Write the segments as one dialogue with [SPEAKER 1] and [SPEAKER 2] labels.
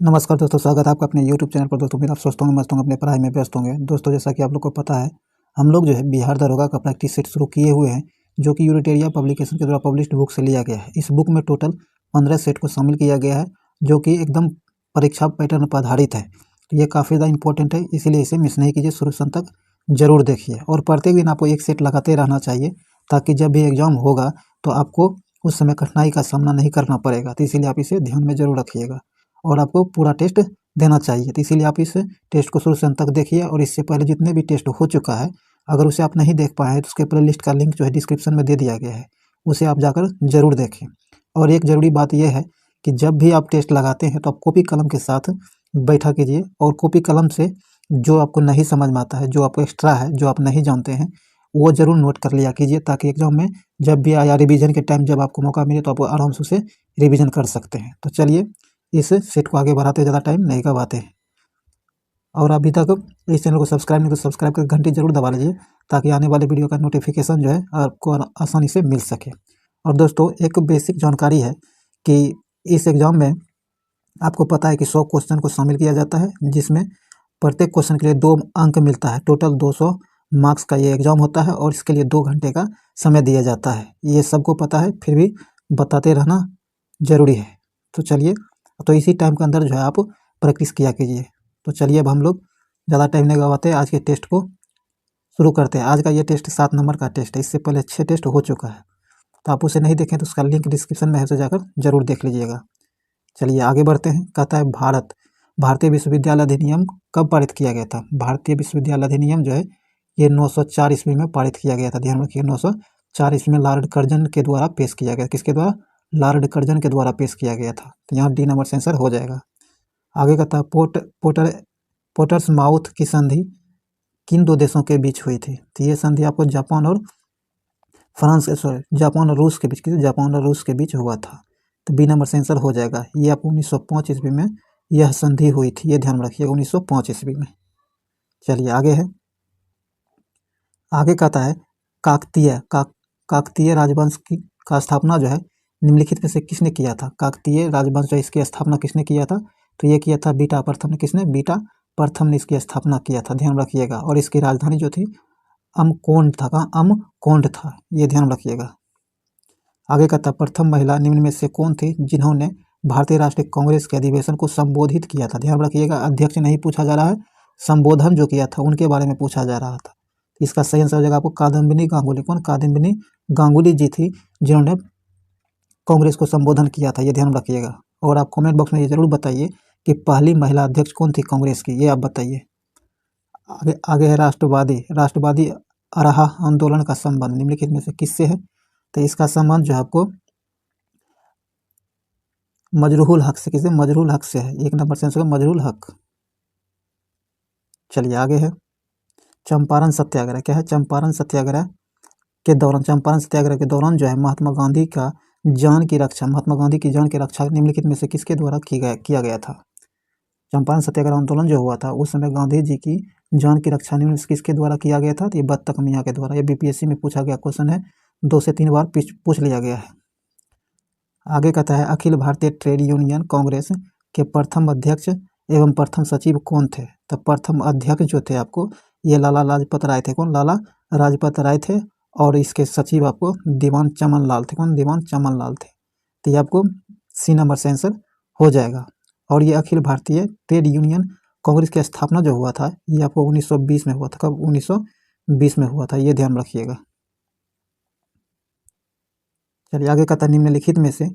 [SPEAKER 1] नमस्कार दोस्तों, स्वागत है आपका अपने यूट्यूब चैनल पर। दोस्तों, उम्मीद आप स्वस्थ होंगे, मस्त होंगे, अपने पढ़ाई में व्यस्त होंगे। दोस्तों, जैसा कि आप लोग को पता है, हम लोग जो है बिहार दरोगा का प्रैक्टिस सेट शुरू किए हुए हैं, जो कि यूनिटेरिया पब्लिकेशन के द्वारा पब्लिश्ड बुक से लिया गया है। इस बुक में टोटल 15 सेट को शामिल किया गया है, जो कि एकदम परीक्षा पैटर्न पर आधारित है। तो ये काफ़ी ज़्यादा इंपॉर्टेंट है, इसीलिए इसे मिस नहीं कीजिए, शुरू से अंत तक जरूर देखिए। और प्रत्येक दिन आपको एक सेट लगाते रहना चाहिए, ताकि जब भी एग्जाम होगा तो आपको उस समय कठिनाई का सामना नहीं करना पड़ेगा। तो इसीलिए आप इसे ध्यान में जरूर रखिएगा और आपको पूरा टेस्ट देना चाहिए। तो इसीलिए आप इस टेस्ट को शुरू से अंत तक देखिए। और इससे पहले जितने भी टेस्ट हो चुका है, अगर उसे आप नहीं देख पाए हैं तो उसके प्ले लिस्ट का लिंक जो है डिस्क्रिप्शन में दे दिया गया है, उसे आप जाकर जरूर देखें। और एक ज़रूरी बात यह है कि जब भी आप टेस्ट लगाते हैं तो आप कॉपी कलम के साथ बैठा कीजिए, और कॉपी कलम से जो आपको नहीं समझ में आता है, जो आपको एक्स्ट्रा है, जो आप नहीं जानते हैं, वो ज़रूर नोट कर लिया कीजिए, ताकि एग्जाम में जब भी आया रिवीजन के टाइम जब आपको मौका मिले तो आप आराम से उसे रिवीजन कर सकते हैं। तो चलिए इस सेट को आगे बढ़ाते, ज़्यादा टाइम नहीं गवाते हैं। और अभी तक इस चैनल को सब्सक्राइब नहीं तो सब्सक्राइब कर घंटी जरूर दबा लीजिए, ताकि आने वाले वीडियो का नोटिफिकेशन जो है आपको आसानी से मिल सके। और दोस्तों, एक बेसिक जानकारी है कि इस एग्ज़ाम में आपको पता है कि 100 क्वेश्चन को शामिल किया जाता है, जिसमें प्रत्येक क्वेश्चन के लिए 2 अंक मिलता है। टोटल 200 मार्क्स का ये एग्ज़ाम होता है, और इसके लिए 2 घंटे का समय दिया जाता है। ये सबको पता है, फिर भी बताते रहना ज़रूरी है। तो चलिए, तो इसी टाइम के अंदर जो है आप प्रैक्टिस किया कीजिए। तो चलिए, अब हम लोग ज़्यादा टाइम नहीं गवाते, आज के टेस्ट को शुरू करते हैं। आज का ये टेस्ट 7 नंबर का टेस्ट है, इससे पहले 6 टेस्ट हो चुका है। तो आप उसे नहीं देखें तो उसका लिंक डिस्क्रिप्शन में है, उसे जाकर जरूर देख लीजिएगा। चलिए आगे बढ़ते हैं। कहता है भारतीय विश्वविद्यालय अधिनियम कब पारित किया गया था? भारतीय विश्वविद्यालय अधिनियम जो है ये 904 ईस्वी में पारित किया गया था। ध्यान रखिए, 904 ईस्वी में लॉर्ड कर्जन के द्वारा पेश किया गया। किसके द्वारा? लॉर्ड कर्जन के द्वारा पेश किया गया था। तो यहाँ डी नंबर आंसर हो जाएगा। आगे कहता है पोटर्स माउथ की संधि किन 2 देशों के बीच हुई थी? तो ये संधि आपको जापान और जापान और रूस के बीच, जापान और रूस के बीच हुआ था। तो बी नंबर आंसर हो जाएगा। ये आपको 1905 ईस्वी में यह संधि हुई थी, ये ध्यान रखिए, 1905 ईस्वी में। चलिए आगे है। आगे कहता है काकतीय राजवंश की का स्थापना जो है निम्नलिखित में से किसने किया था? काकतीय राजवंश जो इसकी स्थापना किसने किया था? तो ये किया था बीटा प्रथम ने। किसने? बीटा प्रथम ने इसकी स्थापना किया था, ध्यान रखिएगा। और इसकी राजधानी जो थी अमकोंड था। कहाँ? अमकोंड था, ये ध्यान रखिएगा। आगे कहता प्रथम महिला निम्न में से कौन थी जिन्होंने भारतीय राष्ट्रीय कांग्रेस के अधिवेशन को संबोधित किया था? ध्यान रखिएगा, अध्यक्ष नहीं पूछा जा रहा है, संबोधन जो किया था उनके बारे में पूछा जा रहा था। इसका सही आंसर हो जाएगा आपको कादम्बिनी गांगुली। कौन? कादम्बिनी गांगुली जी थी जिन्होंने कांग्रेस को संबोधन किया था, ये ध्यान रखिएगा। और आप कमेंट बॉक्स में ये जरूर बताइए कि पहली महिला अध्यक्ष कौन थी कांग्रेस की, ये आप बताइए। आगे आगे है राष्ट्रवादी अराहा आंदोलन का संबंध निम्नलिखित में से किससे है? तो इसका संबंध जो है आपको मजरूहुल हक से। किसे? मजरूहुल हक से है। 1 नंबर से आंसर मजरूहुल हक। चलिए आगे है। चंपारण सत्याग्रह क्या है? चंपारण सत्याग्रह के दौरान जो है महात्मा गांधी की जान की रक्षा निम्नलिखित में से किसके द्वारा किया गया था? चंपारण सत्याग्रह आंदोलन जो हुआ था उस समय गांधी जी की जान की रक्षा निम्न से किसके द्वारा किया गया था? तो ये बत्तख मियाँ के द्वारा। ये बीपीएससी में पूछा गया क्वेश्चन है, 2 से 3 बार पूछ लिया गया है। आगे कहता है अखिल भारतीय ट्रेड यूनियन कांग्रेस के प्रथम अध्यक्ष एवं प्रथम सचिव कौन थे? तो प्रथम अध्यक्ष जो थे आपको ये लाला लाजपत राय थे। कौन? लाला लाजपत राय थे। और इसके सचिव आपको दीवान चमन लाल थे। कौन? दीवान चमन लाल थे। तो ये आपको सी नंबर से आंसर हो जाएगा। और ये अखिल भारतीय ट्रेड यूनियन कांग्रेस की स्थापना जो हुआ था ये आपको 1920 में हुआ था। कब? 1920 में हुआ था, ये ध्यान रखिएगा। चलिए आगे कहता निम्नलिखित में से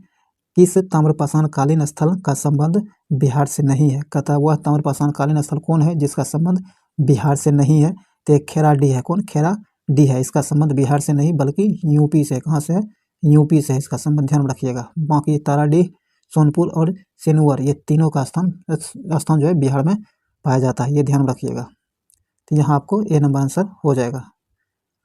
[SPEAKER 1] किस ताम्रपाषाण कालीन स्थल का संबंध बिहार से नहीं है? कहता वह ताम्रपाषाण कालीन स्थल कौन है जिसका संबंध बिहार से नहीं है? तो खेराडी है। कौन? खेराडी है। इसका संबंध बिहार से नहीं बल्कि यूपी से। कहाँ से है? यूपी से है इसका संबंध, ध्यान रखिएगा। बाकी ताराडीह, सोनपुर और सेनुअर ये तीनों का स्थान जो है बिहार में पाया जाता है, ये ध्यान रखिएगा। तो यहाँ आपको ए नंबर आंसर हो जाएगा।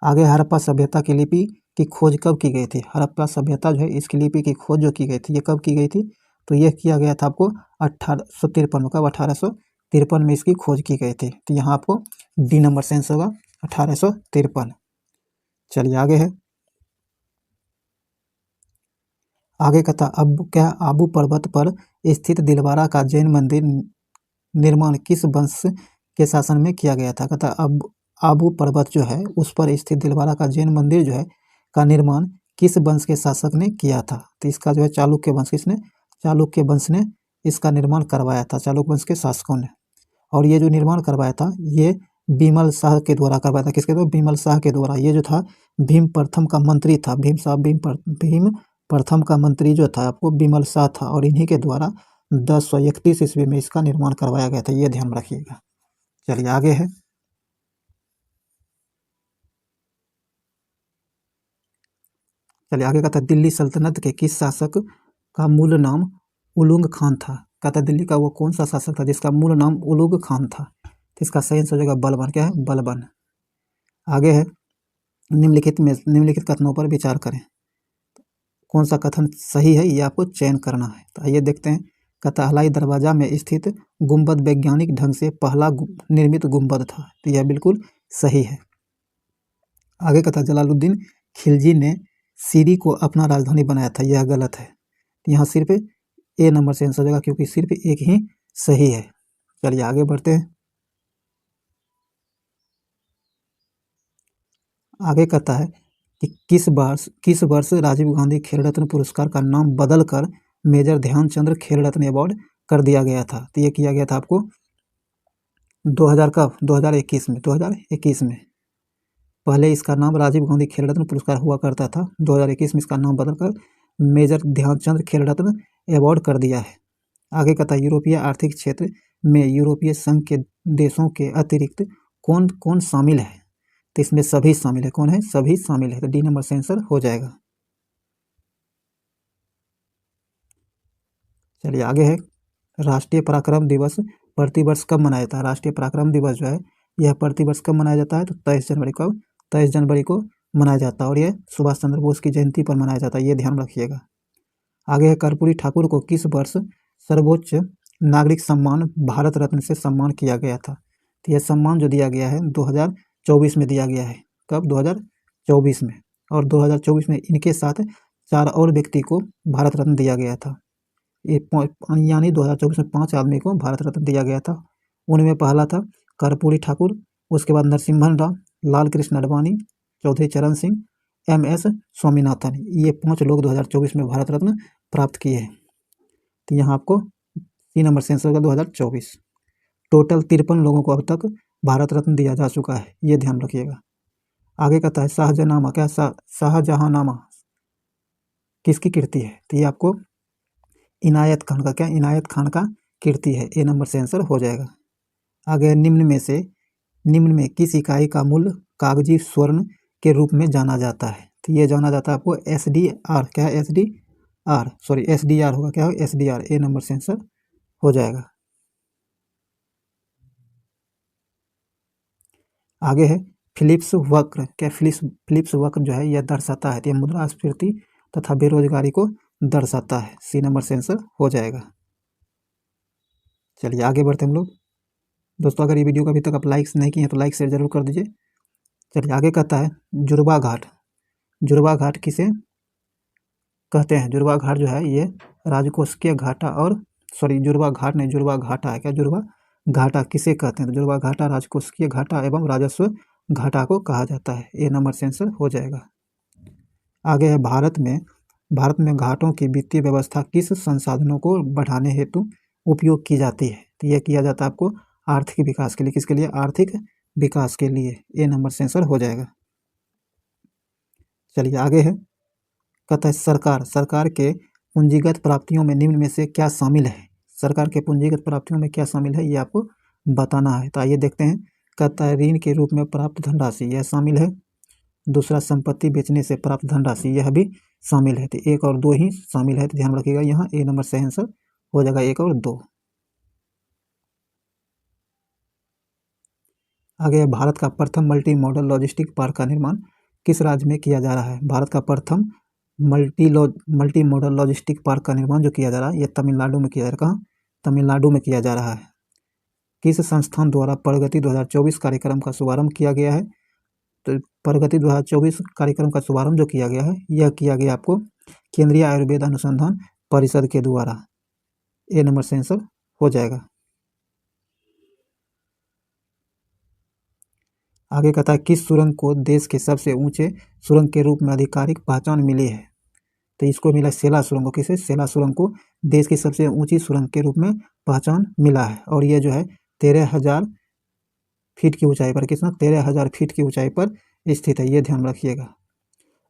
[SPEAKER 1] आगे हड़प्पा सभ्यता की लिपि की खोज कब की गई थी? हड़प्पा सभ्यता जो है इसकी लिपि की खोज जो की गई थी ये कब की गई थी? तो यह किया गया था आपको 1853 में। कब? 1853 में इसकी खोज की गई थी। तो यहाँ आपको डी नंबर से आंसर होगा 1853। चलिए आगे है। आगे कहता आबू पर्वत पर स्थित दिलवारा का जैन मंदिर निर्माण किस वंश के शासन में किया गया था। कहता आबू पर्वत जो है उस पर स्थित दिलवारा का जैन मंदिर जो है का निर्माण किस वंश के शासक ने किया था। तो इसका जो है चालुक्य वंश, किसने, चालुक्य वंश ने इसका निर्माण करवाया था, चालुक्य वंश के शासकों ने। और ये जो निर्माण करवाया था ये बिमल शाह के द्वारा करवाया था। किसके द्वारा, बिमल शाह के द्वारा। ये जो था भीम प्रथम का मंत्री था, भीम प्रथम का मंत्री जो था आपको बिमल शाह था, और इन्हीं के द्वारा 1031 ईस्वी में इसका निर्माण करवाया गया था, ये ध्यान रखिएगा। चलिए आगे है, चलिए आगे कहता है दिल्ली सल्तनत के किस शासक का मूल नाम उलुग खान था। कहता है दिल्ली का वो कौन सा शासक था जिसका मूल नाम उलुग खान था। तो इसका सही आंसर हो जाएगा बलबन। क्या है, बलबन। आगे है निम्नलिखित कथनों पर विचार करें, कौन सा कथन सही है ये आपको चयन करना है। तो आइए देखते हैं। कहता हलाई दरवाजा में स्थित गुंबद वैज्ञानिक ढंग से पहला निर्मित गुंबद था। तो यह बिल्कुल सही है। आगे कहता जलालुद्दीन खिलजी ने सीरी को अपना राजधानी बनाया था, यह गलत है। यहाँ सिर्फ ए नंबर से आंसर हो जाएगा क्योंकि सिर्फ एक ही सही है। चलिए आगे बढ़ते हैं। आगे कहता है कि किस वर्ष राजीव गांधी खेल रत्न पुरस्कार का नाम बदलकर मेजर ध्यानचंद्र खेल रत्न अवार्ड कर दिया गया था। तो ये किया गया था आपको 2000 कब, 2021 में, 2021 में। पहले इसका नाम राजीव गांधी खेल रत्न पुरस्कार हुआ करता था, 2021 में इसका नाम बदलकर मेजर ध्यानचंद्र खेल रत्न अवार्ड कर दिया है। आगे कहता है यूरोपीय आर्थिक क्षेत्र में यूरोपीय संघ के देशों के अतिरिक्त कौन कौन शामिल है। तो इसमें सभी शामिल है। कौन है, सभी शामिल है। तो डी नंबर से आंसर हो जाएगा। चलिए आगे है, राष्ट्रीय पराक्रम दिवस प्रतिवर्ष कब मनाया जाता है। राष्ट्रीय पराक्रम दिवस जो है यह प्रतिवर्ष कब मनाया जाता है। तो 23 जनवरी को, 23 जनवरी को मनाया जाता है, और यह सुभाष चंद्र बोस की जयंती पर मनाया जाता है, ये ध्यान रखिएगा। आगे है कर्पूरी ठाकुर को किस वर्ष सर्वोच्च नागरिक सम्मान भारत रत्न से सम्मान किया गया था। तो यह सम्मान जो दिया गया है 2024 में दिया गया है। कब, 2024 में। और 2024 में इनके साथ 4 और व्यक्ति को भारत रत्न दिया गया था। ये यानी 2024 में 5 आदमी को भारत रत्न दिया गया था। उनमें पहला था कर्पूरी ठाकुर, उसके बाद नरसिम्हन राव, लाल कृष्ण आडवाणी, चौधरी चरण सिंह, MS स्वामीनाथन। ये 5 लोग 2024 में भारत रत्न प्राप्त किए हैं। तो यहाँ आपको 3 नंबर से आंसर होगा 2024। टोटल 53 लोगों को अब तक भारत रत्न दिया जा चुका है, ये ध्यान रखिएगा। आगे कहता है शाहजहानामा, क्या शाहजहानामा किसकी कृति है। तो ये आपको इनायत खान का, क्या, इनायत खान का कृति है, ए नंबर से आंसर हो जाएगा। आगे निम्न में किस इकाई का मूल्य कागजी स्वर्ण के रूप में जाना जाता है। तो ये जाना जाता है आपको SDR, क्या है, SDR होगा, क्या होगा, SDR, ए नंबर से आंसर हो जाएगा। आगे है फिलिप्स वक्र, क्या फिलिप्स वक्र जो है यह दर्शाता है, तो यह मुद्रास्फीति तथा बेरोजगारी को दर्शाता है, सी नंबर से आंसर हो जाएगा। चलिए आगे बढ़ते हैं हम लोग। दोस्तों अगर ये वीडियो को अभी तक आप लाइक्स नहीं किए हैं तो लाइक शेयर जरूर कर दीजिए। चलिए आगे कहता है जुड़वा घाट किसे कहते हैं। जुड़वा घाट जो है ये राजकोषीय घाटा और जुड़वा घाट नहीं, जुड़वा घाटा है, क्या, जुड़वा घाटा किसे कहते हैं। तो जुड़वा घाटा राजकोषीय घाटा एवं राजस्व घाटा को कहा जाता है, ए नंबर से आंसर हो जाएगा। आगे है भारत में घाटों की वित्तीय व्यवस्था किस संसाधनों को बढ़ाने हेतु उपयोग की जाती है। तो यह किया जाता है आपको आर्थिक विकास के लिए, किसके लिए, आर्थिक विकास के लिए, ए नंबर से आंसर हो जाएगा। चलिए आगे है, कहता है सरकार के पूंजीगत प्राप्तियों में निम्न में से क्या शामिल है। सरकार के पूंजीगत प्राप्तियों में क्या शामिल है ये आपको बताना है। तो आइए देखते हैं। कहता है ऋण के रूप में प्राप्त धनराशि, यह शामिल है। दूसरा संपत्ति बेचने से प्राप्त धनराशि, यह भी शामिल है। तो 1 और 2 ही शामिल है, तो ध्यान रखिएगा यहाँ ए नंबर से आंसर हो जाएगा 1 और 2। आगे भारत का प्रथम मल्टी मॉडल लॉजिस्टिक पार्क का निर्माण किस राज्य में किया जा रहा है। भारत का प्रथम मल्टी मॉडल लॉजिस्टिक पार्क का निर्माण जो किया जा रहा है ये तमिलनाडु में किया जा रहा है। कहाँ, तमिलनाडु में किया जा रहा है। किस संस्थान द्वारा प्रगति 2024 कार्यक्रम का शुभारंभ किया गया है। तो प्रगति 2024 कार्यक्रम का शुभारंभ जो किया गया है, यह किया गया आपको केंद्रीय आयुर्वेद अनुसंधान परिषद के द्वारा। ए नंबर से आंसर हो जाएगा। आगे कहता है किस सुरंग को देश के सबसे ऊंचे सुरंग के रूप में आधिकारिक पहचान मिली है? तो इसको मिला सेला सुरंग को। किसे? सेला सुरंग को देश की सबसे ऊंची सुरंग के रूप में पहचान मिला है। और ये जो है 13,000 फीट की ऊंचाई पर, कितना? 13,000 फीट की ऊंचाई पर स्थित है, ये ध्यान रखिएगा।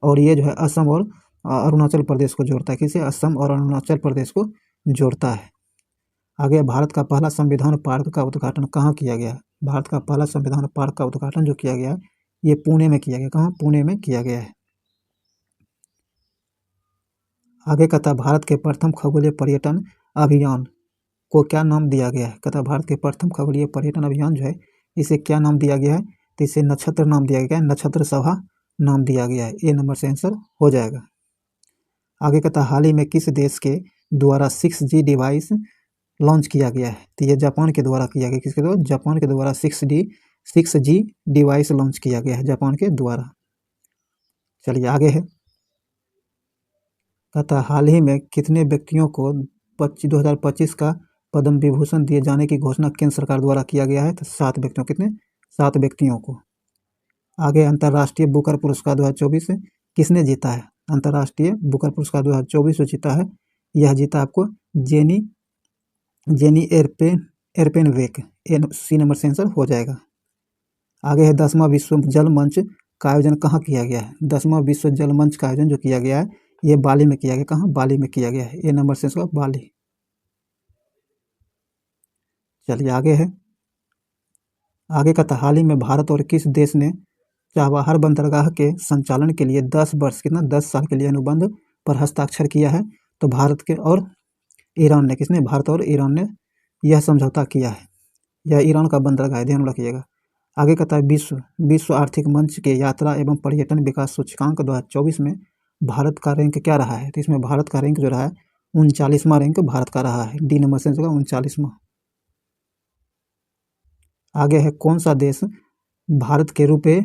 [SPEAKER 1] और ये जो है असम और अरुणाचल प्रदेश को जोड़ता है। किसे? असम और अरुणाचल प्रदेश को जोड़ता है। आगे भारत का पहला संविधान पार्क का उद्घाटन कहाँ किया गया है? भारत का पहला संविधान पार्क का उद्घाटन जो किया गया है, ये पुणे में किया गया। कहाँ? पुणे में किया गया है। आगे कहता है भारत के प्रथम खगोलीय पर्यटन अभियान को क्या नाम दिया गया है? कहता है भारत के प्रथम खगोलीय पर्यटन अभियान जो है, इसे क्या नाम दिया गया है? तो इसे नक्षत्र नाम दिया गया है, नक्षत्र सभा नाम दिया गया है। ए नंबर से आंसर हो जाएगा। आगे कहता है हाल ही में किस देश के द्वारा 6G डिवाइस लॉन्च किया गया है? तो ये जापान के द्वारा किया गया। किसके द्वारा? जापान के द्वारा 6G डिवाइस लॉन्च किया गया है, जापान के द्वारा। चलिए आगे है। कहता है हाल ही में कितने व्यक्तियों को 2025 का पद्म विभूषण दिए जाने की घोषणा केंद्र सरकार द्वारा किया गया है? तो 7 व्यक्तियों। कितने? 7 व्यक्तियों को। आगे अंतर्राष्ट्रीय बुकर पुरस्कार 2024 किसने जीता है? अंतर्राष्ट्रीय बुकर पुरस्कार 2024 जो जीता है, यह जीता आपको जेनी एरपेनवेक। सी नंबर से आंसर हो जाएगा। आगे है 10वां विश्व जल मंच का आयोजन कहाँ किया गया है? 10वां विश्व जल मंच का आयोजन जो किया गया है, ये बाली में किया गया। कहाँ? बाली में किया गया है। ए नंबर से आंसर बाली। चलिए आगे है। आगे का था हाल ही में भारत और किस देश ने चाबहार बंदरगाह के संचालन के लिए 10 वर्ष, कितना? 10 साल के लिए अनुबंध पर हस्ताक्षर किया है? तो भारत के और ईरान ने। किसने? भारत और ईरान ने यह समझौता किया है। यह ईरान का बंदरगाह है, ध्यान रखिएगा। आगे कहता है विश्व आर्थिक मंच के यात्रा एवं पर्यटन विकास सूचकांक 2024 में भारत का रैंक क्या रहा है? तो इसमें भारत का रैंक जो रहा है 39वां रैंक भारत का रहा है। डी नंबर से 39वां। आगे है कौन सा देश भारत की रुपए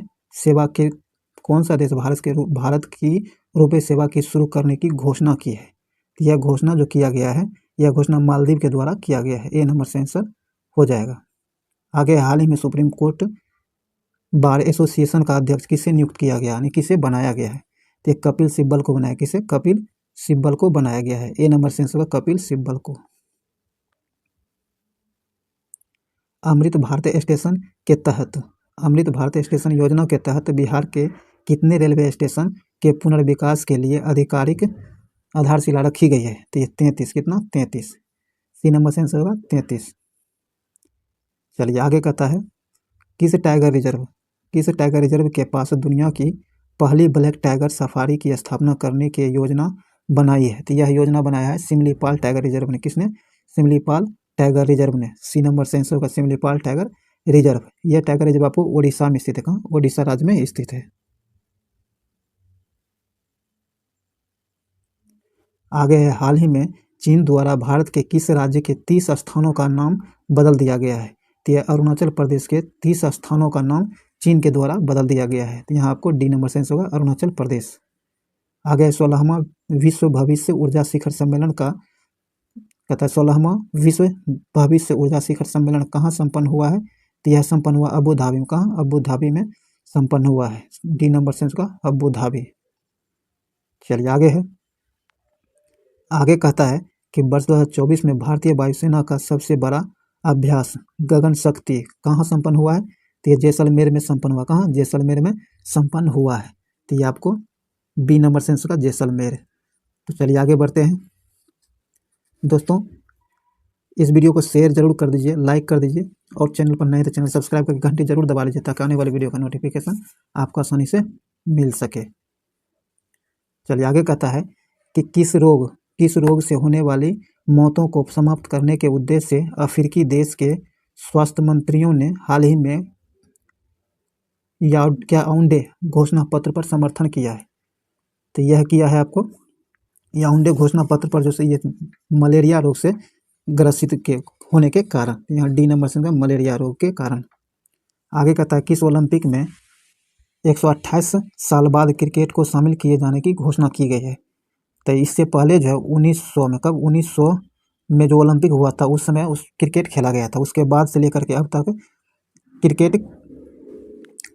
[SPEAKER 1] सेवा की शुरू करने की घोषणा की है? यह घोषणा जो किया गया है, यह घोषणा मालदीव के द्वारा किया गया है। ए नंबर से आंसर हो जाएगा। आगे हाल ही में सुप्रीम कोर्ट बार एसोसिएशन का अध्यक्ष किसे नियुक्त किया गया, यानी किसे बनाया गया है? तो कपिल सिब्बल को बनाया। किसे? कपिल सिब्बल को बनाया गया है। ए नंबर से आंसर कपिल सिब्बल को। अमृत भारत स्टेशन योजना के तहत बिहार के कितने रेलवे स्टेशन के पुनर्विकास के लिए आधिकारिक आधारशिला रखी गई है? तो ये 33। कितना? 33। सी नंबर से आंसर होगा 33। चलिए आगे कहता है किस टाइगर रिजर्व के पास दुनिया की पहली ब्लैक टाइगर सफारी की स्थापना करने की योजना बनाई है? तो यह योजना बनाया है सिमलीपाल टाइगर रिजर्व ने। किसने? सिमलीपाल टाइगर रिजर्व ने। सी नंबर से आंसर होगा सिमलीपाल टाइगर रिजर्व। यह टाइगर रिजर्व आपको ओडिशा में स्थित है। कहाँ? ओडिशा राज्य में स्थित है। आगे है हाल ही में चीन द्वारा भारत के किस राज्य के 30 स्थानों का नाम बदल दिया गया है? तो यह अरुणाचल प्रदेश के 30 स्थानों का नाम चीन के द्वारा बदल दिया गया है। तो यहाँ आपको डी नंबर से आंसर होगा अरुणाचल प्रदेश। आगे 16वां विश्व भविष्य ऊर्जा शिखर सम्मेलन का कहता है 16वां विश्व भविष्य ऊर्जा शिखर सम्मेलन कहाँ संपन्न हुआ है? तो यह संपन्न हुआ अबू धाबी में। कहाँ? अबू धाबी में संपन्न हुआ है। डी नंबर से आंसर होगा अबू धाबी। चलिए आगे है। आगे कहता है कि वर्ष 2024 में भारतीय वायुसेना का सबसे बड़ा अभ्यास गगन शक्ति कहाँ संपन्न हुआ है? तो ये जैसलमेर में संपन्न हुआ। कहाँ? जैसलमेर में संपन्न हुआ है। तो ये आपको बी नंबर से आंसर का जैसलमेर। तो चलिए आगे बढ़ते हैं। दोस्तों इस वीडियो को शेयर जरूर कर दीजिए, लाइक कर दीजिए, और चैनल पर नए तो चैनल सब्सक्राइब करके घंटी जरूर दबा लीजिए ताकि आने वाली वीडियो का नोटिफिकेशन आपको आसानी से मिल सके। चलिए आगे कहता है कि किस रोग से होने वाली मौतों को समाप्त करने के उद्देश्य से अफ्रीकी देश के स्वास्थ्य मंत्रियों ने हाल ही में याओंडे घोषणा पत्र पर समर्थन किया है? तो यह किया है आपको याओंडे घोषणा पत्र पर, जो से ये मलेरिया रोग से ग्रसित के होने के कारण। यहाँ डी नंबर से मलेरिया रोग के कारण। आगे कहता है किस ओलंपिक में 128 साल बाद क्रिकेट को शामिल किए जाने की घोषणा की गई है। तो इससे पहले जो है 1900 में, कब 1900 में जो ओलंपिक हुआ था उस समय उस क्रिकेट खेला गया था। उसके बाद से लेकर के अब तक क्रिकेट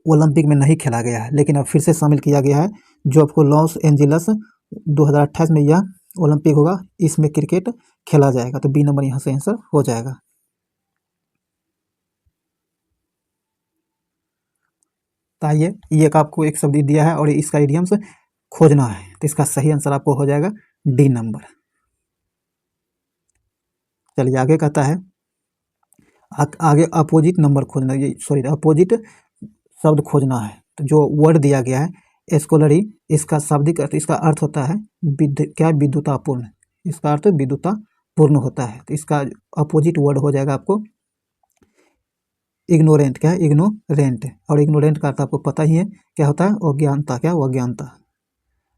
[SPEAKER 1] ओलंपिक में नहीं खेला गया है, लेकिन अब फिर से शामिल किया गया है। जो आपको लॉस एंजिलस 2028 में यह ओलंपिक होगा, इसमें क्रिकेट खेला जाएगा। तो बी नंबर यहाँ से आंसर हो जाएगा। तो आइए, ये आपको एक शब्द दिया है और इसका इडियम्स खोजना है, तो इसका सही आंसर आपको हो जाएगा डी नंबर। चलिए आगे कहता है, आगे अपोजिट नंबर खोजना, ये सॉरी अपोजिट शब्द खोजना है। तो जो वर्ड दिया गया है स्कॉलरी, इसका शाब्दिक अर्थ, इसका अर्थ होता है क्या, विद्युतापूर्ण। इसका अर्थ विद्युतापूर्ण होता है। तो इसका अपोजिट वर्ड हो जाएगा आपको इग्नोरेंट। क्या है, इग्नोरेंट। और इग्नोरेंट का अर्थ आपको पता ही है क्या होता है, अज्ञानता। क्या, अज्ञानता।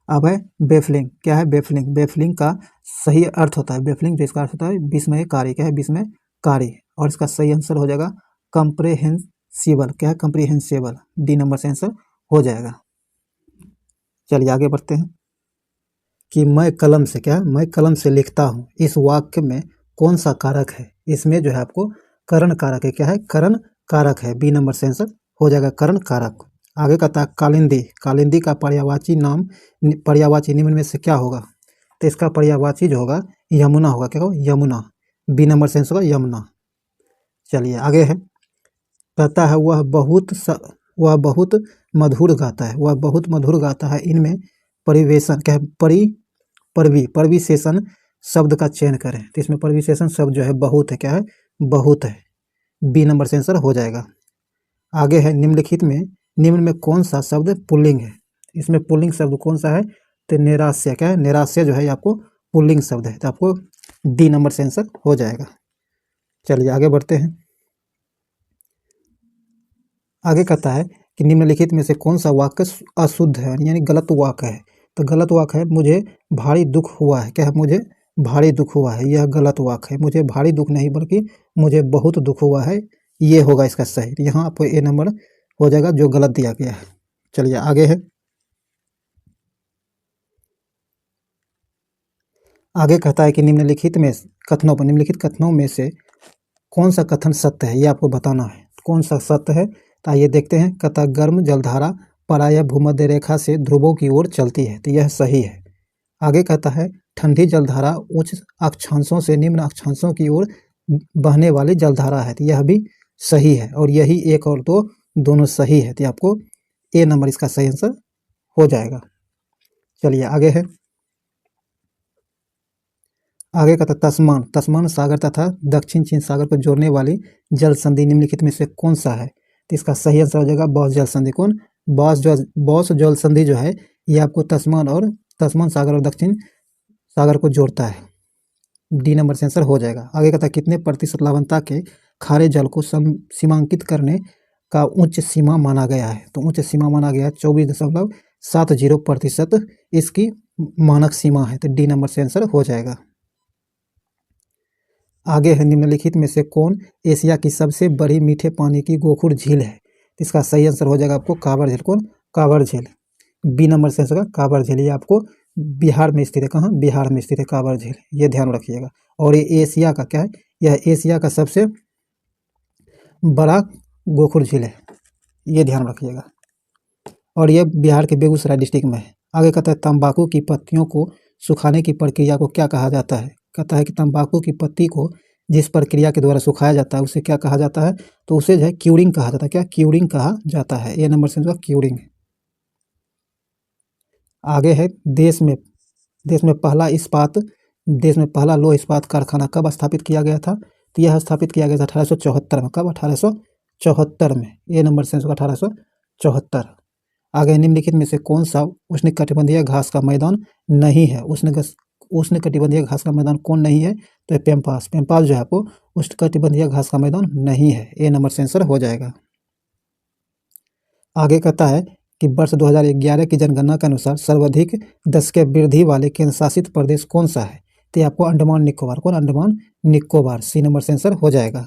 [SPEAKER 1] अब है बेफलिंग। क्या है, बेफलिंग। बेफलिंग का सही अर्थ होता है, बेफलिंग जो इसका अर्थ होता है विस्मयकारी। क्या है, विस्मयकारी। और इसका सही आंसर हो जाएगा कंप्रेहेंसिबल। क्या है, कंप्रीहेंसिबल। डी नंबर से आंसर हो जाएगा। चलिए आगे बढ़ते हैं कि मैं कलम से, क्या है, मैं कलम से लिखता हूँ, इस वाक्य में कौन सा कारक है। इसमें जो है आपको करण कारक है। क्या है, करण कारक है। बी नंबर से आंसर हो जाएगा करण कारक। आगे कहता है कालिंदी। कालिंदी का पर्यायवाची नाम, पर्यायवाची निम्न में से क्या होगा। तो इसका पर्यायवाची जो होगा यमुना होगा। क्या होगा, यमुना। बी नंबर से आंसर होगा यमुना। चलिए आगे है, कहता है वह बहुत मधुर गाता है। वह बहुत मधुर गाता है। इनमें परिवेशन, क्या है, परिविशेषण शब्द का चयन करें। तो इसमें परिविशेषण शब्द जो है बहुत है। क्या है, बहुत है। बी नंबर से आंसर हो जाएगा। आगे है निम्न में कौन सा शब्द पुल्लिंग है। इसमें पुल्लिंग शब्द कौन सा है, तो निराश्य। क्या है, निराश्य जो है आपको पुल्लिंग शब्द है। तो आपको डी नंबर से आंसर हो जाएगा। चलिए आगे बढ़ते हैं। आगे कहता है कि निम्नलिखित में से कौन सा वाक्य अशुद्ध है, यानी गलत वाक्य है। तो गलत वाक्य है मुझे भारी दुख हुआ है। क्या है, मुझे भारी दुख हुआ है, यह गलत वाक्य है। मुझे भारी दुख नहीं बल्कि मुझे बहुत दुख हुआ है, ये होगा इसका सही। यहाँ आपको ए नंबर हो जाएगा जो गलत दिया गया है। चलिए आगे है, आगे कहता है कि निम्नलिखित कथनों में से कौन सा कथन सत्य है, ये आपको बताना है कौन सा सत्य है। तो आइए देखते हैं। कहता गर्म जलधारा प्रायः भूमध्य रेखा से ध्रुवों की ओर चलती है। तो यह सही है। आगे कहता है ठंडी जलधारा उच्च अक्षांशों से निम्न अक्षांशों की ओर बहने वाली जलधारा है। तो यह भी सही है। और यही एक और दो दोनों सही है। तो आपको ए नंबर इसका सही आंसर हो जाएगा। चलिए आगे है, आगे कहता तस्मान सागर तथा दक्षिण चीन सागर को जोड़ने वाली जल संधि निम्नलिखित में से कौन सा है। तो इसका सही आंसर हो जाएगा बॉस जल संधि। कौन, बॉस जल संधि जो है ये आपको तस्मान सागर और दक्षिण सागर को जोड़ता है। डी नंबर से आंसर हो जाएगा। आगे कहता है कितने प्रतिशत लवणता के खारे जल को सीमांकित करने का उच्च सीमा माना गया है। तो उच्च सीमा माना गया है 24.70% इसकी मानक सीमा है। तो डी नंबर से आंसर हो जाएगा। आगे है निम्नलिखित में से कौन एशिया की सबसे बड़ी मीठे पानी की गोखुर झील है। इसका सही आंसर हो जाएगा आपको कांवर झील। कौन, कांवर झील। बी नंबर से आंसर कांवर झील। ये आपको बिहार में स्थित है। कहाँ, बिहार में स्थित है कांवर झील, ये ध्यान रखिएगा। और ये एशिया का क्या है, यह एशिया का सबसे बड़ा गोखुर झील है, ये ध्यान रखिएगा। और ये बिहार के बेगूसराय डिस्ट्रिक्ट में है। आगे कहता है तंबाकू की पत्तियों को सुखाने की प्रक्रिया को क्या कहा जाता है। कहता है कि तंबाकू की पत्ती को जिस प्रक्रिया के द्वारा सुखाया जाता है उसे क्या कहा जाता है, तो उसे जो है क्यूरिंग कहा जाता है। क्या, क्यूरिंग कहा जाता है। ए नंबर से क्यूरिंग। आगे है देश में पहला लौह इस्पात कारखाना कब स्थापित किया गया था। तो यह स्थापित किया गया था 1874 में। कब, 1874 में। ए नंबर से 1874। आगे निम्नलिखित में से कौन सा उष्णकटिबंधीय घास का मैदान नहीं है। उष्णकटिबंधीय घास का मैदान कौन नहीं है, तो पेम्पास जो है आपको उष्णकटिबंधीय घास का मैदान नहीं है। ए नंबर से आंसर हो जाएगा। आगे कहता है कि वर्ष 2011 की जनगणना के अनुसार सर्वाधिक दशकीय वृद्धि वाले केंद्र शासित प्रदेश कौन सा है। तो आपको अंडमान निकोबार। कौन, अंडमान निकोबार। सी नंबर से आंसर हो जाएगा।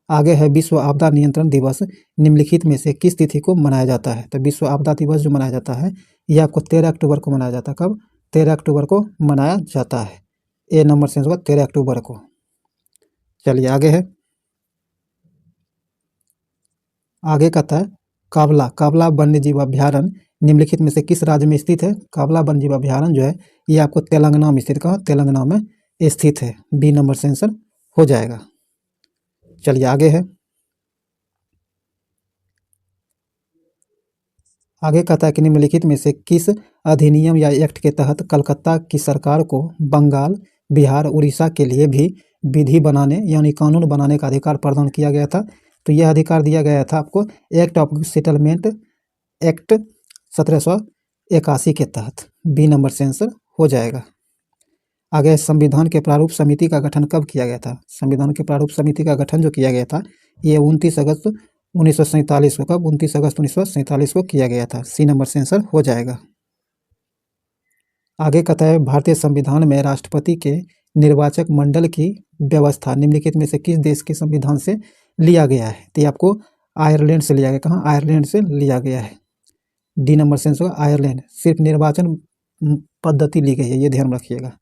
[SPEAKER 1] आगे है विश्व आपदा नियंत्रण दिवस निम्नलिखित में से किस तिथि को मनाया जाता है। तो विश्व आपदा दिवस जो मनाया जाता है ये आपको 13 अक्टूबर को मनाया जाता है। कब? 13 अक्टूबर को मनाया जाता है। ए नंबर से होगा 13 अक्टूबर को। चलिए आगे है, आगे कहता है कावला कावला वन्य जीव अभ्यारण्य निम्नलिखित में से किस राज्य में स्थित है। कावला वन्य जीव अभ्यारण्य जो है ये आपको तेलंगाना में स्थित, कहाँ? तेलंगाना में स्थित है। बी नंबर से आंसर हो जाएगा। चलिए आगे है, आगे कहता है कि निम्नलिखित में से किस अधिनियम या एक्ट के तहत कलकत्ता की सरकार को बंगाल, बिहार, उड़ीसा के लिए भी विधि बनाने यानी कानून बनाने का अधिकार प्रदान किया गया था। तो यह अधिकार दिया गया था आपको एक्ट ऑफ सेटलमेंट एक्ट 1781 के तहत। बी नंबर से आंसर हो जाएगा। आगे संविधान के प्रारूप समिति का गठन कब किया गया था। संविधान के प्रारूप समिति का गठन जो किया गया था ये 29 अगस्त 1947 को, कब? 29 अगस्त 1947 को किया गया था। सी नंबर से आंसर हो जाएगा। आगे कहता है भारतीय संविधान में राष्ट्रपति के निर्वाचक मंडल की व्यवस्था निम्नलिखित में से किस देश के संविधान से लिया गया है। तो ये आपको आयरलैंड से लिया गया। कहाँ? आयरलैंड से लिया गया है। डी नंबर से आंसर होगा आयरलैंड। सिर्फ निर्वाचन पद्धति ली गई है, ये ध्यान रखिएगा।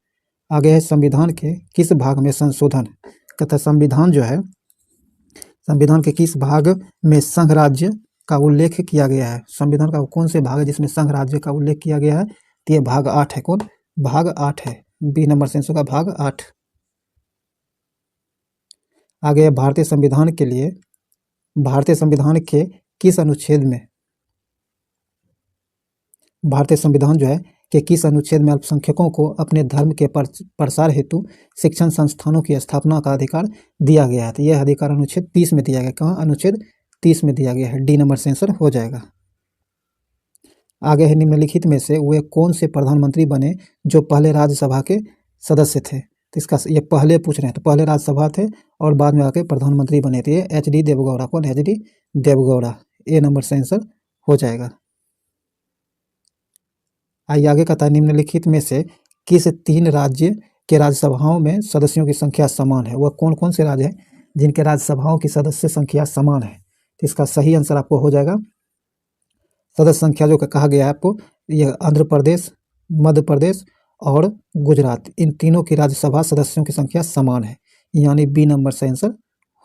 [SPEAKER 1] आगे है संविधान के किस भाग में संशोधन। कहता है संविधान जो है, संविधान के किस भाग में संघ राज्य का उल्लेख किया गया है। संविधान का कौन से भाग है जिसमें संघ राज्य का उल्लेख किया गया है। तो ये भाग 8 है। कौन? भाग 8 है। बी नंबर से आंसर होगा भाग 8। आगे भारतीय संविधान के लिए, भारतीय संविधान के किस अनुच्छेद में, भारतीय संविधान जो है कि किस अनुच्छेद में अल्पसंख्यकों को अपने धर्म के प्रसार हेतु शिक्षण संस्थानों की स्थापना का अधिकार दिया गया है। तो यह अधिकार अनुच्छेद 30 में दिया गया। कहाँ? अनुच्छेद 30 में दिया गया है। डी नंबर से आंसर हो जाएगा। आगे है निम्नलिखित में से वे कौन से प्रधानमंत्री बने जो पहले राज्यसभा के सदस्य थे। तो इसका ये पहले पूछ रहे हैं, तो पहले राज्यसभा थे और बाद में आके प्रधानमंत्री बने थे। ये एच डी देवगौड़ा। कौन? H D Deve Gowda. A number से आंसर हो जाएगा। आइए आगे कहता है निम्नलिखित में से किस 3 राज्य के राज्यसभाओं में सदस्यों की संख्या समान है। वह कौन कौन से राज्य हैं जिनके राज्यसभाओं की सदस्य संख्या समान है। तो इसका सही आंसर आपको हो जाएगा, सदस्य संख्या जो कहा गया है आपको, यह आंध्र प्रदेश, मध्य प्रदेश और गुजरात, इन तीनों की राज्यसभा सदस्यों की संख्या समान है, यानी बी नंबर से आंसर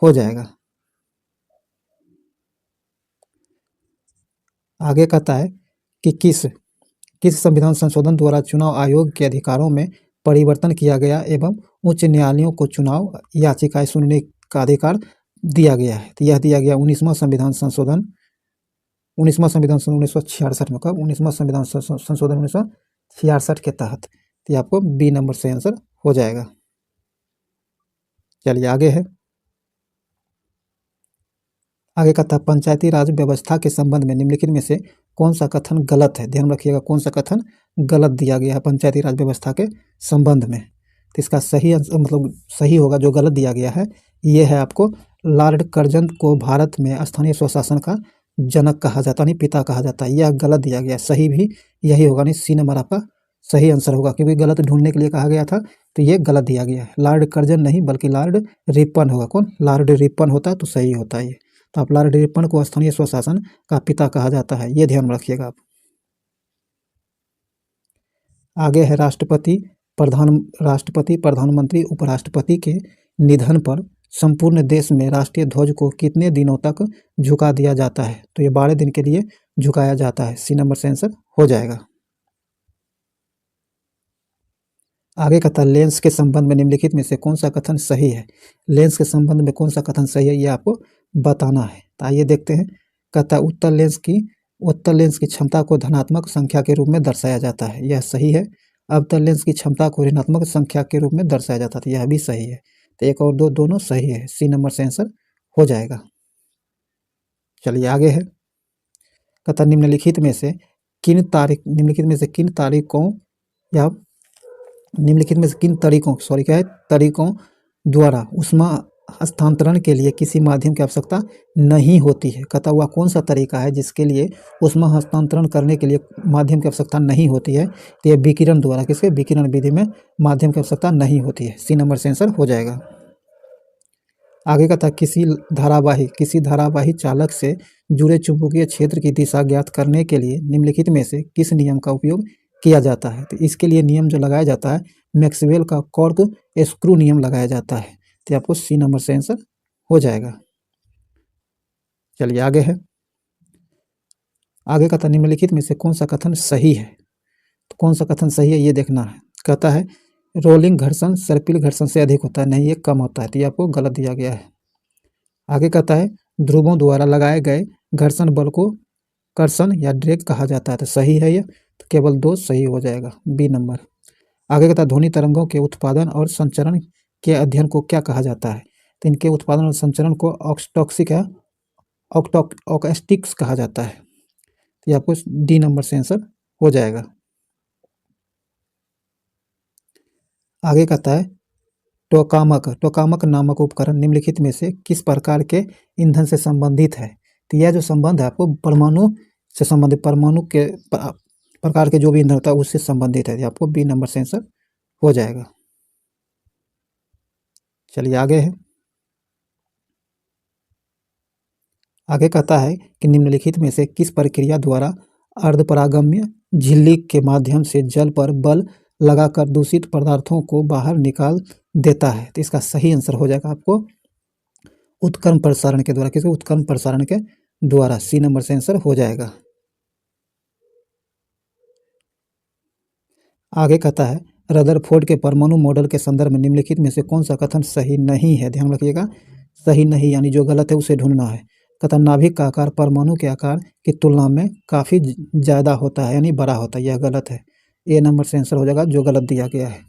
[SPEAKER 1] हो जाएगा। आगे कहता है कि किस संविधान संशोधन द्वारा चुनाव आयोग के अधिकारों में परिवर्तन किया गया एवं उच्च न्यायालयों को चुनाव याचिकाएं सुनने का अधिकार दिया गया है। तो यह दिया गया 19वां संविधान संशोधन, 19वां संविधान 1966 में। कब? 19वां संविधान संशोधन 1966 के तहत। तो आपको बी नंबर से आंसर हो जाएगा। चलिए आगे है, आगे कहता है पंचायती राज व्यवस्था के संबंध में निम्नलिखित में से कौन सा कथन गलत है। ध्यान रखिएगा कौन सा कथन गलत दिया गया है पंचायती राज व्यवस्था के संबंध में। तो इसका सही मतलब सही होगा, जो गलत दिया गया है ये है आपको लॉर्ड कर्जन को भारत में स्थानीय स्वशासन का जनक कहा जाता, नहीं पिता कहा जाता है। यह गलत दिया गया, सही भी यही होगा, नहीं सी नंबर आपका सही आंसर होगा, क्योंकि गलत ढूंढने के लिए कहा गया था तो ये गलत दिया गया है। लॉर्ड कर्जन नहीं बल्कि लॉर्ड रिपन होगा। कौन? लॉर्ड रिपन होता तो सही होता है ये। तो आप लॉर्ड रिपन को स्थानीय स्वशासन का पिता कहा जाता है, ये ध्यान रखिएगा आप। आगे है राष्ट्रपति, प्रधानमंत्री, उपराष्ट्रपति के निधन पर संपूर्ण देश में राष्ट्रीय ध्वज को कितने दिनों तक झुका दिया जाता है। तो ये 12 दिन के लिए झुकाया जाता है। सी नंबर से आंसर हो जाएगा। आगे कहता है लेंस के संबंध में निम्नलिखित में से कौन सा कथन सही है। लेंस के संबंध में कौन सा कथन सही है ये आपको बताना है। तो आइए देखते हैं। कहता है उत्तल लेंस की क्षमता को धनात्मक संख्या के रूप में दर्शाया जाता है, यह सही है। अवतल लेंस की क्षमता को ऋणात्मक संख्या के रूप में दर्शाया जाता है, यह भी सही है। तो एक और दो दोनों सही है। सी नंबर से आंसर हो जाएगा। चलिए आगे है। कहता निम्नलिखित में से किन तारीखों या निम्नलिखित में से किन तरीकों तरीकों द्वारा ऊष्मा हस्तांतरण के लिए किसी माध्यम की आवश्यकता नहीं होती है। कहता हुआ कौन सा तरीका है जिसके लिए ऊष्मा हस्तांतरण करने के लिए माध्यम की आवश्यकता नहीं होती है। तो यह विकिरण द्वारा, किसके? विकिरण विधि में माध्यम की आवश्यकता नहीं होती है। सी नंबर से आंसर हो जाएगा। आगे का था किसी धारावाही चालक से जुड़े चुंबकीय क्षेत्र की दिशा ज्ञात करने के लिए निम्नलिखित में से किस नियम का उपयोग किया जाता है। तो इसके लिए नियम जो लगाया जाता है मैक्सवेल का कॉर्क स्क्रू नियम लगाया जाता है। तो आपको सी नंबर से आंसर हो जाएगा। चलिए आगे है, आगे का था निम्नलिखित में से कौन सा कथन सही है। तो कौन सा कथन सही है ये देखना है। कहता है रोलिंग घर्षण सर्पिल घर्षण से अधिक होता है, नहीं ये कम होता है, तो ये आपको गलत दिया गया है। आगे कहता है ध्रुवों द्वारा लगाए गए घर्षण बल को कर्षण या ड्रैग कहा जाता है, तो सही है ये, तो केवल 2 सही हो जाएगा, बी नंबर। आगे कहता है ध्वनि तरंगों के उत्पादन और संचरण के अध्ययन को क्या कहा जाता है। तो इनके उत्पादन और संचरण को ऑक्स्टिक्स कहा जाता है। तो ये आपको डी नंबर से आंसर हो जाएगा। आगे कहता है टोकामक नामक उपकरण निम्नलिखित में से किस प्रकार के ईंधन से संबंधित है। तो यह जो संबंध है आपको परमाणु से संबंधित, परमाणु के प्रकार के जो भी ईंधन होता है उससे संबंधित है। आपको बी नंबर से आंसर हो जाएगा। चलिए आगे है, आगे कहता है कि निम्नलिखित में से किस प्रक्रिया द्वारा अर्धपरागम्य झिल्ली के माध्यम से जल पर बल लगाकर दूषित पदार्थों को बाहर निकाल देता है। तो इसका सही आंसर हो जाएगा आपको उत्क्रम प्रसारण के द्वारा। किसी उत्क्रम प्रसारण के द्वारा, सी नंबर से आंसर हो जाएगा। आगे कहता है रदरफोर्ड के परमाणु मॉडल के संदर्भ में निम्नलिखित में से कौन सा कथन सही नहीं है। ध्यान रखिएगा, सही नहीं यानी जो गलत है उसे ढूंढना है। कहता नाभिक का आकार परमाणु के आकार की तुलना में काफ़ी ज़्यादा होता है यानी बड़ा होता है, यह गलत है। ए नंबर से आंसर हो जाएगा जो गलत दिया गया है।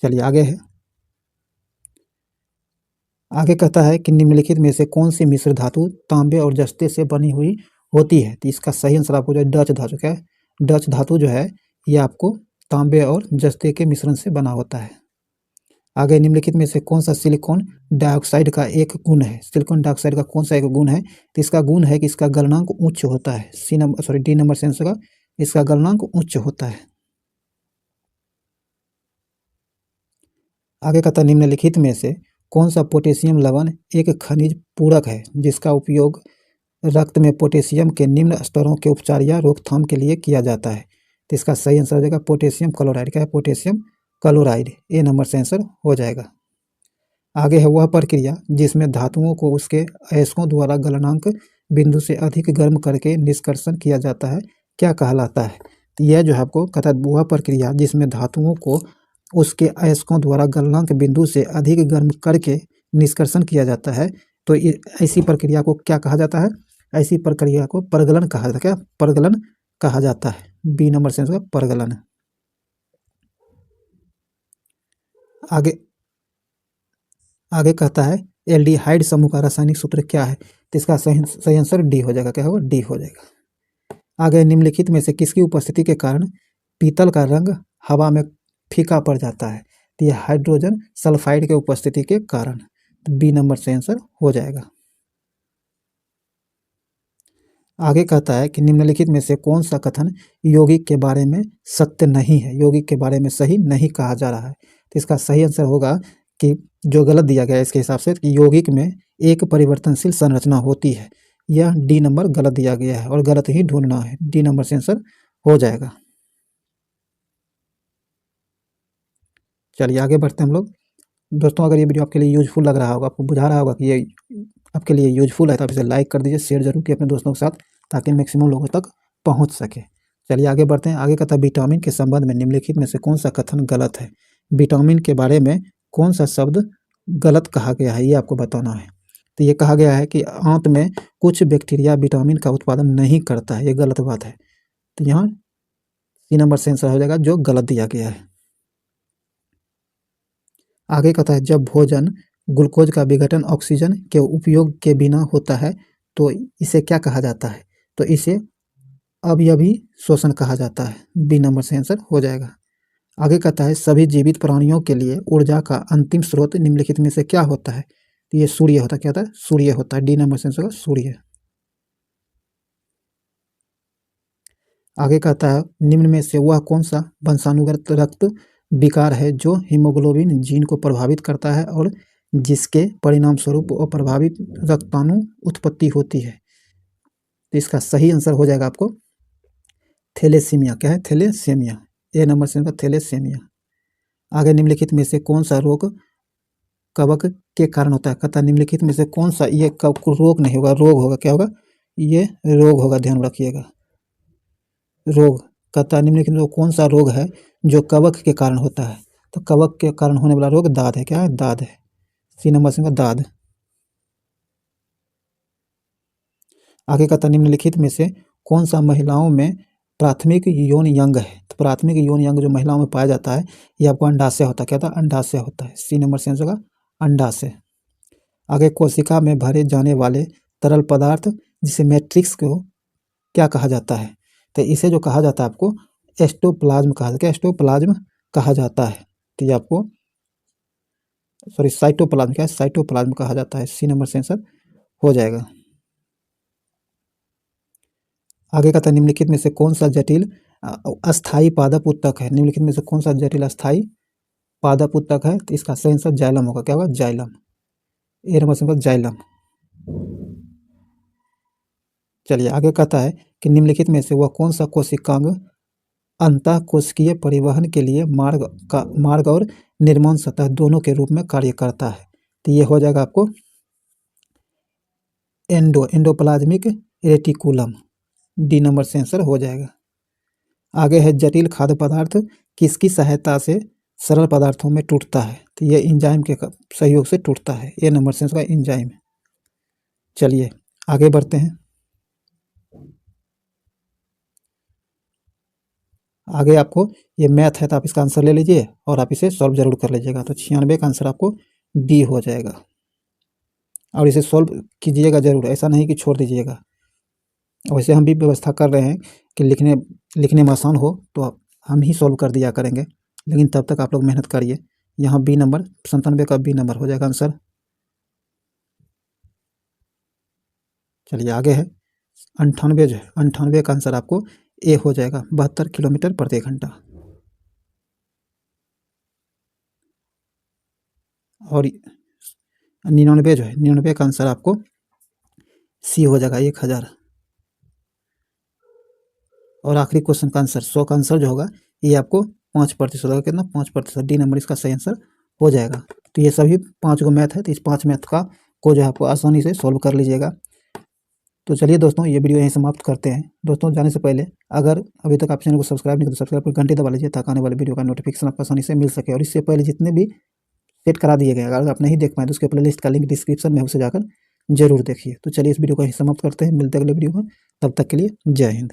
[SPEAKER 1] चलिए आगे है, आगे कहता है कि निम्नलिखित में से कौन सी मिश्र धातु तांबे और जस्ते से बनी हुई होती है। तो इसका सही आंसर आपको जो है डच धातु, क्या है डच धातु जो है ये आपको तांबे और जस्ते के मिश्रण से बना होता है। आगे निम्नलिखित में से कौन सा सिलिकॉन डाइऑक्साइड का एक गुण है। सिलिकॉन डाइऑक्साइड का कौन सा एक गुण है। तो इसका गुण है कि इसका गलनांक उच्च होता है। डी नंबर से आंसर का इसका गलनांक उच्च होता है। आगे कहता निम्नलिखित में से कौन सा पोटेशियम लवण एक खनिज पूरक है जिसका उपयोग रक्त में पोटेशियम के निम्न स्तरों के उपचार या रोकथाम के लिए किया जाता है। तो इसका सही आंसर हो जाएगा पोटेशियम क्लोराइड। क्या है पोटेशियम क्लोराइड, ए नंबर से आंसर हो जाएगा। आगे है वह प्रक्रिया जिसमें धातुओं को उसके अयस्कों द्वारा गलनांक बिंदु से अधिक गर्म करके निष्कर्षण किया जाता है, क्या कहलाता है। तो यह जो है आपको कहता है वह प्रक्रिया जिसमें धातुओं को उसके अयस्कों द्वारा गलनांक बिंदु से अधिक गर्म करके निष्कर्षण किया जाता है। तो ऐसी प्रक्रिया को क्या कहा जाता है। ऐसी प्रक्रिया को परगलन कहा जाता है। क्या परगलन कहा जाता है, बी नंबर से आंसर परगलन। आगे कहता है एल्डिहाइड समूह का रासायनिक सूत्र क्या है। तो इसका सही आंसर डी हो जाएगा। क्या होगा, डी हो जाएगा। आगे निम्नलिखित में से किसकी उपस्थिति के कारण पीतल का रंग हवा में फीका पड़ जाता है। तो यह हाइड्रोजन सल्फाइड के उपस्थिति के कारण, तो बी नंबर से आंसर हो जाएगा। आगे कहता है कि निम्नलिखित में से कौन सा कथन यौगिक के बारे में सत्य नहीं है, यौगिक के बारे में सही नहीं कहा जा रहा है। तो इसका सही आंसर होगा कि जो गलत दिया गया है इसके हिसाब से कि यौगिक में एक परिवर्तनशील संरचना होती है। यह डी नंबर गलत दिया गया है और गलत ही ढूंढना है, डी नंबर से आंसर हो जाएगा। चलिए आगे बढ़ते हैं हम लोग। दोस्तों अगर ये वीडियो आपके लिए यूजफुल लग रहा होगा, आपको बुझा रहा होगा कि ये आपके लिए यूजफुल है, तो आप इसे लाइक कर दीजिए, शेयर जरूर कीजिए अपने दोस्तों के साथ ताकि मैक्सिमम लोगों तक पहुंच सके। चलिए आगे बढ़ते हैं। आगे कहता है विटामिन के संबंध में निम्नलिखित में से कौन सा कथन गलत है। विटामिन के बारे में कौन सा शब्द गलत कहा गया है ये आपको बताना है। तो ये कहा गया है कि आंत में कुछ बैक्टीरिया विटामिन का उत्पादन नहीं करता है, ये गलत बात है। तो यहाँ सी नंबर से आंसर हो जाएगा जो गलत दिया गया है। आगे कहता है जब भोजन ग्लूकोज का विघटन ऑक्सीजन के उपयोग के बिना होता है तो इसे क्या कहा जाता है। तो इसे अवयवी शोषण कहा जाता है, बी नंबर से आंसर हो जाएगा। आगे कहता है सभी जीवित प्राणियों के लिए ऊर्जा का अंतिम स्रोत निम्नलिखित में से क्या होता है। तो ये सूर्य होता है। क्या होता है, सूर्य होता है, डी नंबर से आंसर होगा सूर्य। आगे कहता है निम्न में से वह कौन सा वंशानुगत रक्त विकार है जो हीमोग्लोबिन जीन को प्रभावित करता है और जिसके परिणाम स्वरूप अप्रभावित रक्ताणु उत्पत्ति होती है। तो इसका सही आंसर हो जाएगा आपको थैलेसीमिया। क्या है? थैलेसीमिया। ए नंबर से थैलेसीमिया। आगे निम्नलिखित में से कौन सा रोग कवक के कारण होता है? कहता निम्नलिखित में से कौन सा, ये रोग नहीं होगा, रोग होगा। क्या होगा? ये रोग होगा, ध्यान रखिएगा, रोग। कहता निम्नलिखित में कौन सा रोग है जो कवक के कारण होता है? तो कवक के कारण होने वाला रोग दाद है। क्या है? दाद है। सी नंबर से दाद। आगे कहता निम्नलिखित में से कौन सा महिलाओं में प्राथमिक यौन यंग है? तो प्राथमिक यौन यंग जो महिलाओं में पाया जाता है ये आपको अंडाशय होता है। क्या होता है? अंडाशय होता है। सी नंबर से होगा अंडाशय। आगे कोशिका में भरे जाने वाले तरल पदार्थ जिसे मैट्रिक्स को क्या कहा जाता है? तो इसे जो कहा जाता है आपको एस्टोप्लाज्म कहा जाता है। एस्टोप्लाज्म कहा जाता है। तो ये आपको साइटोप्लाज्म, क्या है? साइटोप्लाज्म कहा जाता है। सी नंबर से आंसर हो जाएगा। आगे का था निम्नलिखित में से कौन सा जटिल अस्थाई पादप उत्तक है? निम्नलिखित में से कौन सा जटिल अस्थाई पादप उत्तक है? तो इसका सही आंसर जाइलम होगा। क्या होगा? जाइलम। ए नंबर से जाइलम। चलिए आगे कहता है कि निम्नलिखित में से वह कौन सा कोशिकांग अंतःकोशिकीय परिवहन के लिए मार्ग और निर्माण सतह दोनों के रूप में कार्य करता है? तो ये हो जाएगा आपको एंडोप्लाज्मिक रेटिकुलम। डी नंबर से आंसर हो जाएगा। आगे है जटिल खाद्य पदार्थ किसकी सहायता से सरल पदार्थों में टूटता है? तो ये एंजाइम के सहयोग से टूटता है। ए नंबर से इसका एंजाइम। चलिए आगे बढ़ते हैं। आगे आपको ये मैथ है तो आप इसका आंसर ले लीजिए और आप इसे सॉल्व जरूर कर लीजिएगा। तो 96 का आंसर आपको डी हो जाएगा और इसे सॉल्व कीजिएगा जरूर, ऐसा नहीं कि छोड़ दीजिएगा। वैसे हम भी व्यवस्था कर रहे हैं कि लिखने में आसान हो तो हम ही सॉल्व कर दिया करेंगे, लेकिन तब तक आप लोग मेहनत करिए। यहाँ बी नंबर 97 का बी नंबर हो जाएगा आंसर। चलिए आगे है 98 जो है 98 का आंसर आपको ए हो जाएगा 72 किलोमीटर प्रति घंटा। और 99 जो है 99 का आंसर आपको सी हो जाएगा 1000। और आखिरी क्वेश्चन का आंसर 100 का आंसर जो होगा ये आपको 5% होगा। कितना? 5%। डी नंबर इसका सही आंसर हो जाएगा। तो ये सभी 5 को मैथ है, तो इस 5 मैथ को जो है आपको आसानी से सॉल्व कर लीजिएगा। तो चलिए दोस्तों ये वीडियो यहीं समाप्त करते हैं। दोस्तों जाने से पहले अगर अभी तक आप चैनल को सब्सक्राइब नहीं किया तो सब्सक्राइब कर घंटी दबा लीजिए ताकि आने वाले वीडियो का नोटिफिकेशन आपको आसानी से मिल सके। और इससे पहले जितने भी सेट करा दिए गए अगर आप नहीं देख पाए तो उसके प्लेलिस्ट का लिंक डिस्क्रिप्शन में उसे जाकर जरूर देखिए। तो चलिए इस वीडियो को यहीं समाप्त करते हैं, मिलते हैं अगले वीडियो में। तब तक के लिए जय हिंद।